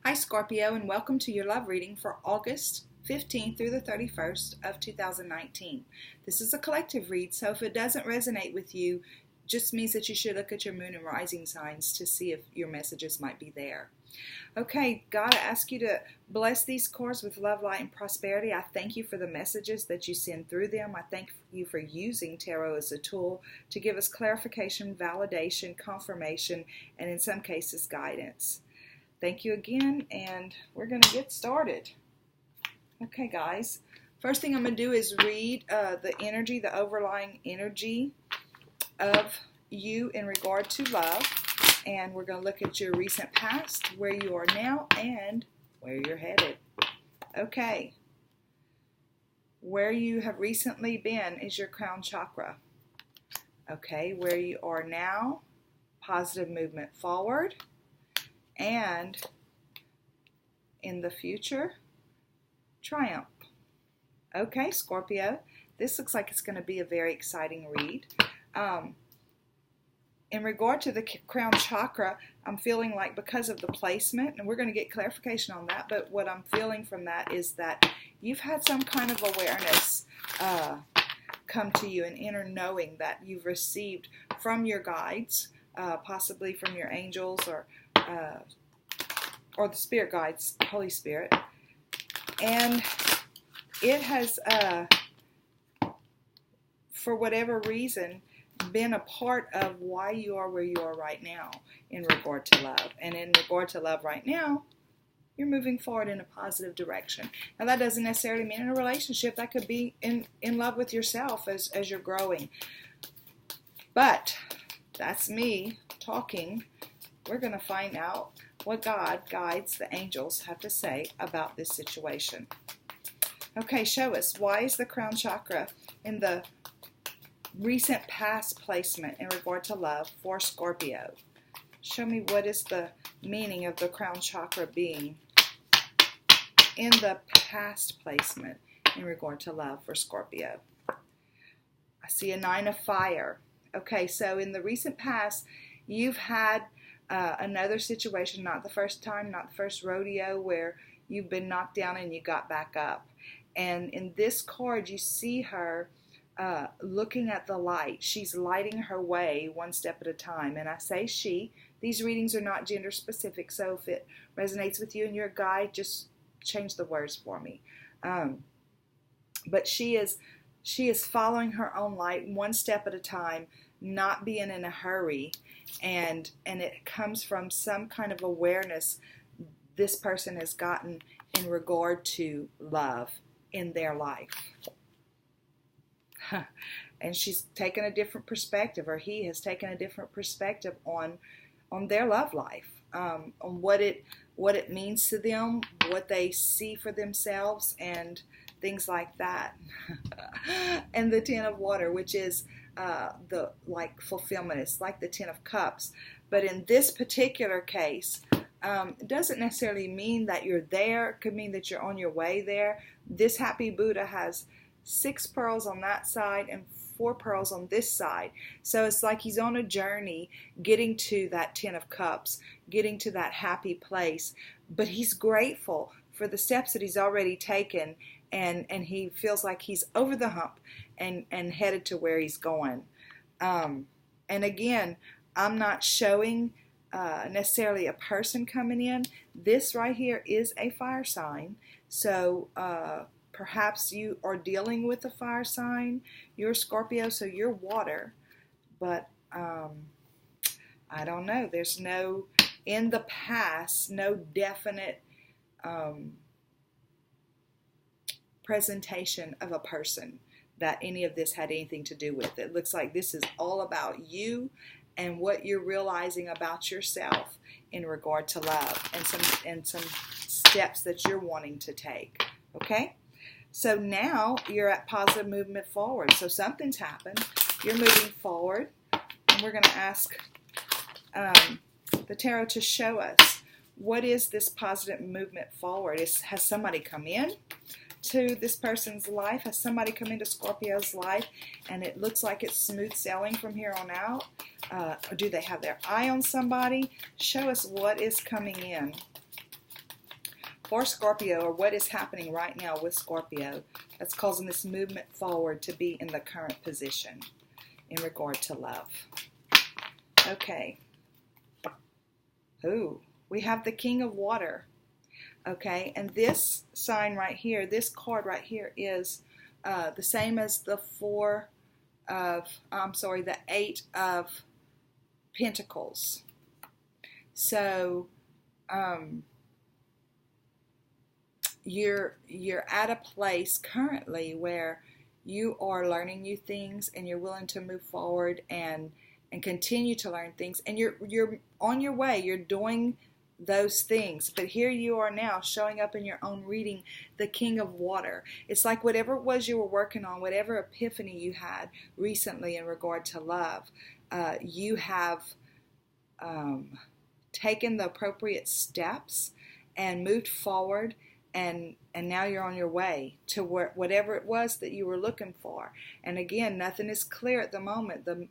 Hi Scorpio, and welcome to your love reading for August 15th through the 31st of 2019. This is a collective read, so if it doesn't resonate with you, just means that you should look at your moon and rising signs to see if your messages might be there. Okay, God, I ask you to bless these cards with love, light, and prosperity. I thank you for the messages that you send through them. I thank you for using tarot as a tool to give us clarification, validation, confirmation, and in some cases, guidance. Thank you again, and we're going to get started. Okay, guys. First thing I'm going to do is read the energy, the overlying energy of you in regard to love. And we're going to look at your recent past, where you are now, and where you're headed. Okay. Where you have recently been is your crown chakra. Okay. Where you are now, positive movement forward. And in the future, triumph. Okay, Scorpio, this looks like it's going to be a very exciting read. In regard to the crown chakra, I'm feeling like because of the placement, and we're going to get clarification on that, but what I'm feeling from that is that you've had some kind of awareness come to you, an inner knowing that you've received from your guides, possibly from your angels or the spirit guides, Holy Spirit, and it has, for whatever reason, been a part of why you are where you are right now in regard to love. And in regard to love right now, you're moving forward in a positive direction. Now, that doesn't necessarily mean in a relationship. That could be in love with yourself as you're growing. But that's me talking. We're going to find out what God, guides, the angels have to say about this situation. Okay, show us. Why is the crown chakra in the recent past placement in regard to love for Scorpio? Show me what is the meaning of the crown chakra being in the past placement in regard to love for Scorpio. I see a 9 of fire. Okay, so in the recent past, you've had another situation, not the first time, not the first rodeo, where you've been knocked down and you got back up. And in this card, you see her looking at the light. She's lighting her way one step at a time. And I say she. These readings are not gender specific, so if it resonates with you and you're a guy, just change the words for me. But she is following her own light one step at a time, not being in a hurry, and it comes from some kind of awareness this person has gotten in regard to love in their life. And she's taken a different perspective, or he has taken a different perspective on their love life, on what it means to them, what they see for themselves, and things like that. And the 10 of water, which is the like fulfillment. It's like the 10 of cups. But in this particular case, it doesn't necessarily mean that you're there. It could mean that you're on your way there. This happy Buddha has 6 pearls on that side and 4 pearls on this side. So it's like he's on a journey getting to that 10 of cups, getting to that happy place. But he's grateful for the steps that he's already taken, and he feels like he's over the hump and headed to where he's going. And again, I'm not showing necessarily a person coming in. This right here is a fire sign. So perhaps you are dealing with a fire sign. You're Scorpio, so you're water. But I don't know. There's no, in the past, no definite presentation of a person that any of this had anything to do with. It looks like this is all about you and what you're realizing about yourself in regard to love, and some steps that you're wanting to take. Okay? So now you're at positive movement forward. So something's happened. You're moving forward. And we're going to ask the tarot to show us, what is this positive movement forward? Has somebody come in to this person's life? Has somebody come into Scorpio's life and it looks like it's smooth sailing from here on out? Or do they have their eye on somebody? Show us what is coming in for Scorpio, or what is happening right now with Scorpio that's causing this movement forward to be in the current position in regard to love. Okay. Ooh, we have the King of Water. Okay, and this sign right here, this card right here is the same as the the Eight of Pentacles. So you're at a place currently where you are learning new things, and you're willing to move forward and continue to learn things, and you're on your way. You're doing those things, but here you are now showing up in your own reading, the King of Water. It's like whatever it was you were working on, whatever epiphany you had recently in regard to love, you have taken the appropriate steps and moved forward, and now you're on your way to whatever it was that you were looking for. And again, nothing is clear at the moment. The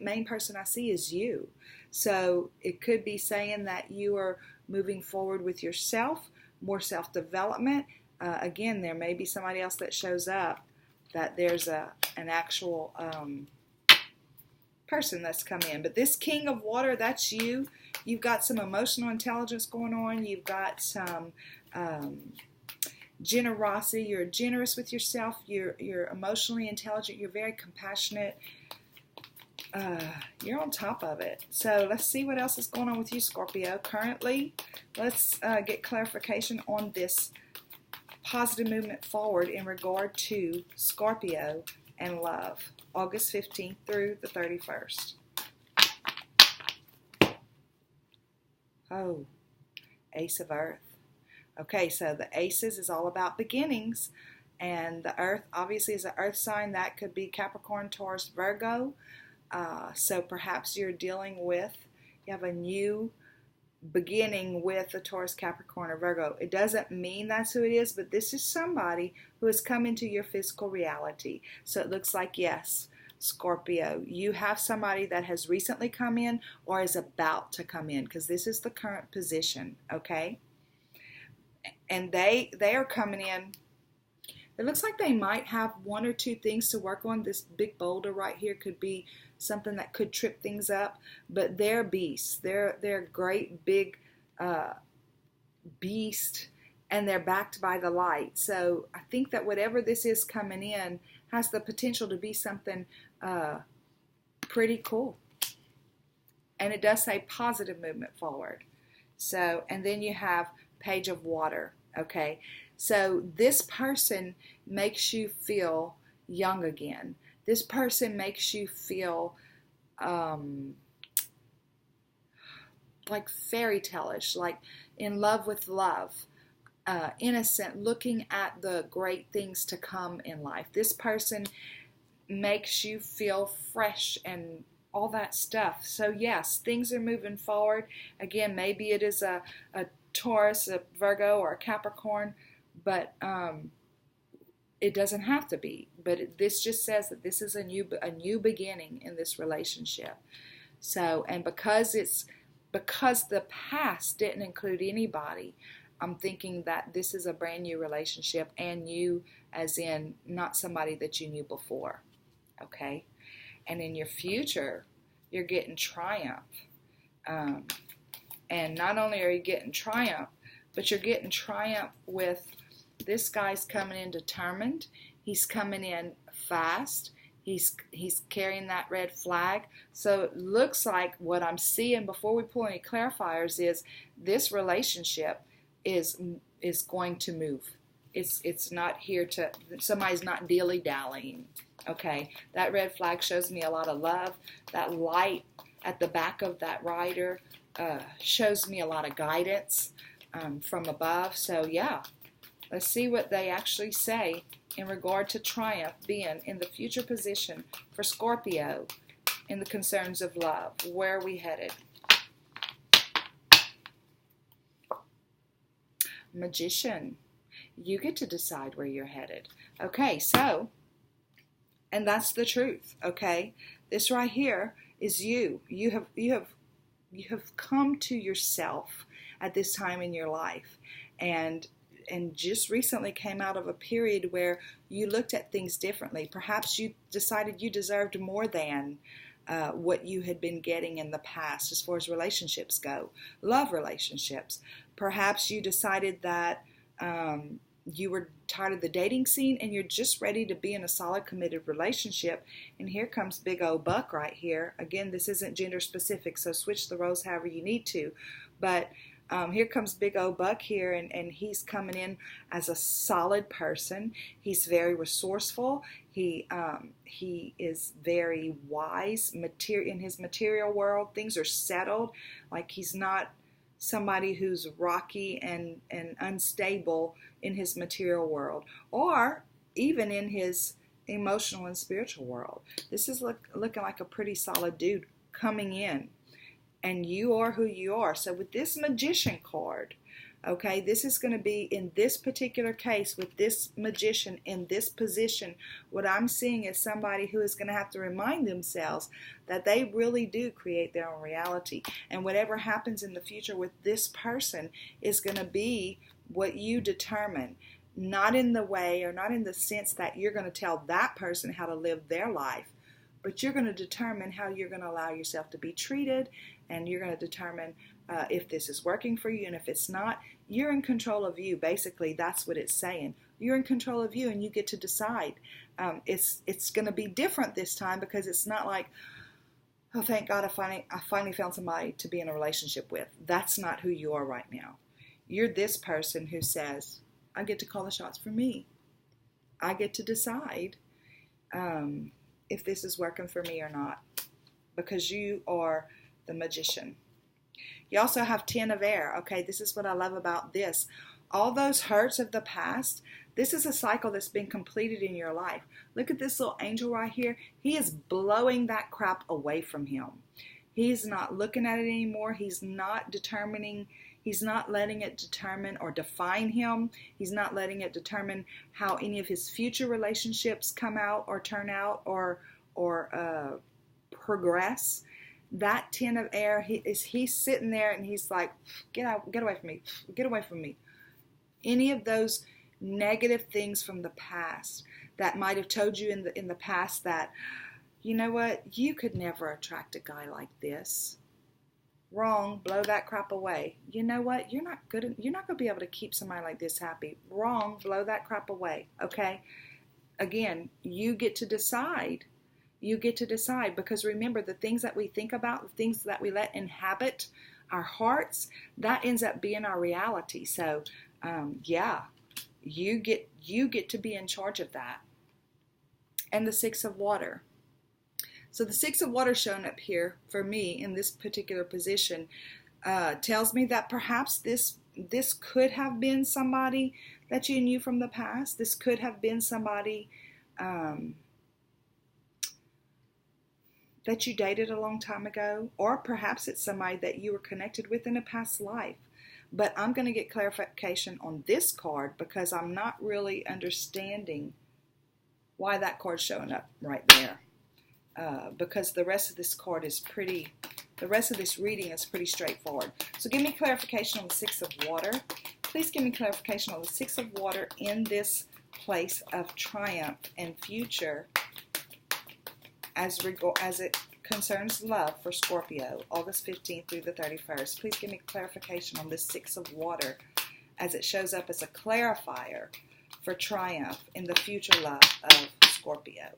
main person I see is you. So it could be saying that you are moving forward with yourself, more self-development. Again, there may be somebody else that shows up, that there's an actual person that's come in. But this King of Water, that's you. You've got some emotional intelligence going on. You've got some generosity. You're generous with yourself. You're emotionally intelligent. You're very compassionate. You're on top of it. So let's see what else is going on with you, Scorpio. Currently, let's get clarification on this positive movement forward in regard to Scorpio and love, August 15th through the 31st. Oh, Ace of Earth. Okay, so the Aces is all about beginnings, and the Earth obviously is an Earth sign. That could be Capricorn, Taurus, Virgo. So perhaps you're dealing with, you have a new beginning with a Taurus, Capricorn, or Virgo. It doesn't mean that's who it is, but this is somebody who has come into your physical reality. So it looks like, yes, Scorpio, you have somebody that has recently come in or is about to come in, because this is the current position, okay? And they are coming in. It looks like they might have one or two things to work on. This big boulder right here could be something that could trip things up, but they're beasts. They're great big beast, and they're backed by the light. So I think that whatever this is coming in has the potential to be something pretty cool. And it does say positive movement forward. So, and then you have Page of Water, okay? So this person makes you feel young again. This person makes you feel like fairy tale-ish, like in love with love, innocent, looking at the great things to come in life. This person makes you feel fresh and all that stuff. So yes, things are moving forward. Again, maybe it is a Taurus, a Virgo, or a Capricorn, but it doesn't have to be. But this just says that this is a new beginning in this relationship. So, and because the past didn't include anybody, I'm thinking that this is a brand new relationship, and new as in not somebody that you knew before. Okay? And in your future, you're getting triumph. And not only are you getting triumph, but you're getting triumph with this guy's coming in determined. He's coming in fast. He's carrying that red flag. So it looks like what I'm seeing before we pull any clarifiers is this relationship is going to move. It's not here to, somebody's not dilly-dallying. Okay, that red flag shows me a lot of love. That light at the back of that rider shows me a lot of guidance from above. So yeah, let's see what they actually say in regard to triumph being in the future position for Scorpio in the concerns of love. Where are we headed? Magician. You get to decide where you're headed. Okay, so, and that's the truth, okay? This right here is you. You have come to yourself at this time in your life, and and just recently came out of a period where you looked at things differently. Perhaps you decided you deserved more than what you had been getting in the past as far as relationships go, love relationships. Perhaps you decided that you were tired of the dating scene and you're just ready to be in a solid, committed relationship. And here comes big old buck right here. Again, this isn't gender specific, so switch the roles however you need to. But here comes big old buck here, and he's coming in as a solid person. He's very resourceful. He is very wise in his material world. Things are settled. Like, he's not somebody who's rocky and unstable in his material world, or even in his emotional and spiritual world. This is looking like a pretty solid dude coming in, and you are who you are. So with this Magician card, okay, this is going to be, in this particular case, with this Magician in this position, what I'm seeing is somebody who is going to have to remind themselves that they really do create their own reality. And whatever happens in the future with this person is going to be what you determine. Not in the way, or not in the sense that you're going to tell that person how to live their life, but you're going to determine how you're going to allow yourself to be treated, and you're going to determine if this is working for you, and if it's not, you're in control of you. Basically, that's what it's saying. You're in control of you, and you get to decide. It's going to be different this time, because it's not like, oh, thank God I finally found somebody to be in a relationship with. That's not who you are right now. You're this person who says, I get to call the shots for me. I get to decide if this is working for me or not, because you are the Magician. You also have 10 of air. Okay, this is what I love about this. All those hurts of the past, this is a cycle that's been completed in your life. Look at this little angel right here. He is blowing that crap away from him. He's not looking at it anymore. He's not determining. He's not letting it determine or define him. He's not letting it determine how any of his future relationships come out or turn out or progress. That 10 of air, he's sitting there and he's like, get away from me, get away from me. Any of those negative things from the past that might have told you in the past that, you know what, you could never attract a guy like this. Wrong. Blow that crap away. You know what? You're not going to be able to keep somebody like this happy. Wrong. Blow that crap away. Okay? Again, you get to decide. You get to decide, because remember, the things that we think about, the things that we let inhabit our hearts, that ends up being our reality. So, yeah, you get to be in charge of that. And the 6 of water. So the 6 of water showing up here for me in this particular position tells me that perhaps this could have been somebody that you knew from the past. This could have been somebody that you dated a long time ago, or perhaps it's somebody that you were connected with in a past life. But I'm going to get clarification on this card, because I'm not really understanding why that card's showing up right there. Because the rest of this reading is pretty straightforward. So give me clarification on the 6 of water. Please give me clarification on the 6 of water in this place of triumph and future as it concerns love for Scorpio, August 15th through the 31st. Please give me clarification on this 6 of water as it shows up as a clarifier for triumph in the future love of Scorpio.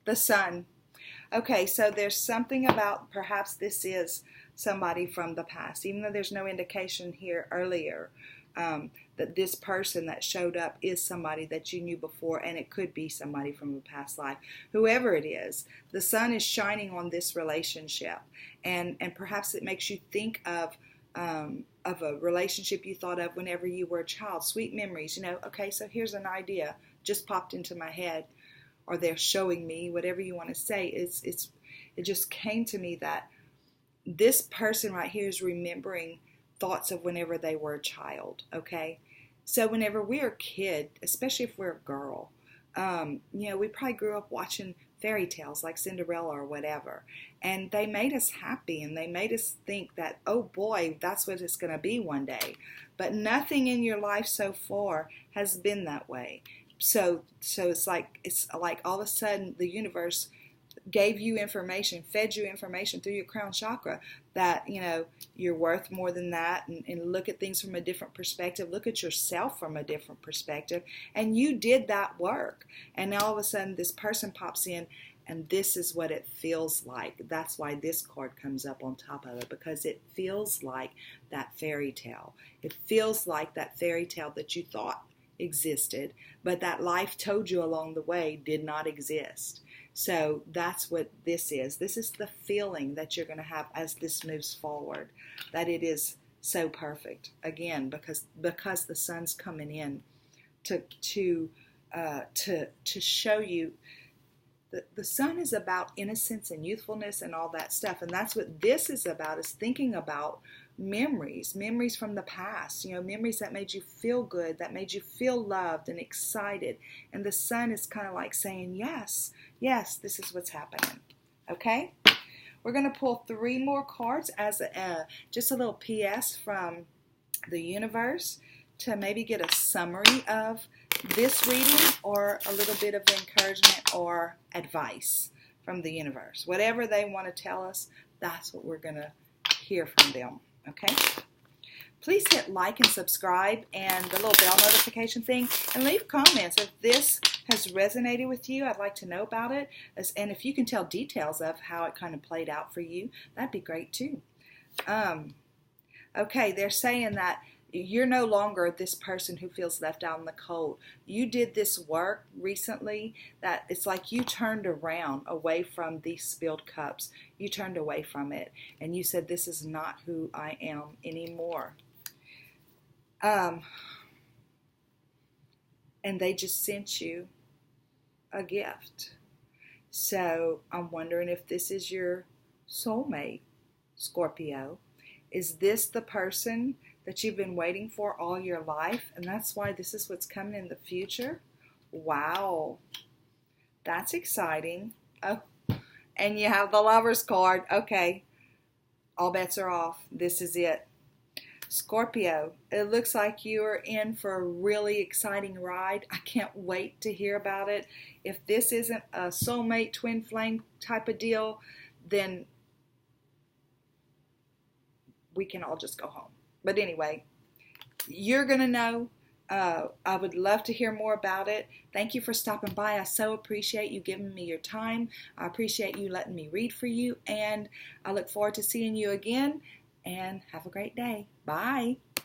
The Sun. Okay, so there's something about perhaps this is somebody from the past, even though there's no indication here earlier that this person that showed up is somebody that you knew before, and it could be somebody from a past life. Whoever it is, the sun is shining on this relationship, and perhaps it makes you think of a relationship you thought of whenever you were a child. Sweet memories, you know. Okay, so here's an idea just popped into my head, or they're showing me, whatever you want to say. It just came to me that this person right here is remembering thoughts of whenever they were a child. Okay, so whenever we're a kid, especially if we're a girl, we probably grew up watching fairy tales like Cinderella or whatever. And they made us happy, and they made us think that, oh boy, that's what it's going to be one day. But nothing in your life so far has been that way. So it's like all of a sudden the universe gave you information, fed you information through your crown chakra that, you're worth more than that, and look at things from a different perspective. Look at yourself from a different perspective. And you did that work. And now all of a sudden this person pops in, and this is what it feels like. That's why this card comes up on top of it, because it feels like that fairy tale. It feels like that fairy tale that you thought existed, but that life told you along the way did not exist. So that's what this is. This is the feeling that you're going to have as this moves forward, that it is so perfect. Again, because the sun's coming in to show you. The sun is about innocence and youthfulness and all that stuff. And that's what this is about, is thinking about memories from the past, memories that made you feel good, that made you feel loved and excited. And the sun is kind of like saying, yes, this is what's happening. Okay? We're going to pull 3 more cards as just a little PS from the universe to maybe get a summary of this reading, or a little bit of encouragement or advice from the universe. Whatever they want to tell us, that's what we're going to hear from them. Okay? Please hit like and subscribe and the little bell notification thing, and leave comments. If this has resonated with you, I'd like to know about it. And if you can tell details of how it kind of played out for you, that'd be great too. Okay, they're saying that you're no longer this person who feels left out in the cold. You did this work recently that it's like you turned around away from these spilled cups. You turned away from it, and you said, this is not who I am anymore. And they just sent you a gift. So I'm wondering if this is your soulmate, Scorpio. Is this the person that you've been waiting for all your life, and that's why this is what's coming in the future? Wow, that's exciting. Oh, and you have the Lovers card. Okay, all bets are off. This is it. Scorpio, it looks like you are in for a really exciting ride. I can't wait to hear about it. If this isn't a soulmate twin flame type of deal, then we can all just go home. But anyway, you're going to know. I would love to hear more about it. Thank you for stopping by. I so appreciate you giving me your time. I appreciate you letting me read for you. And I look forward to seeing you again. And have a great day. Bye.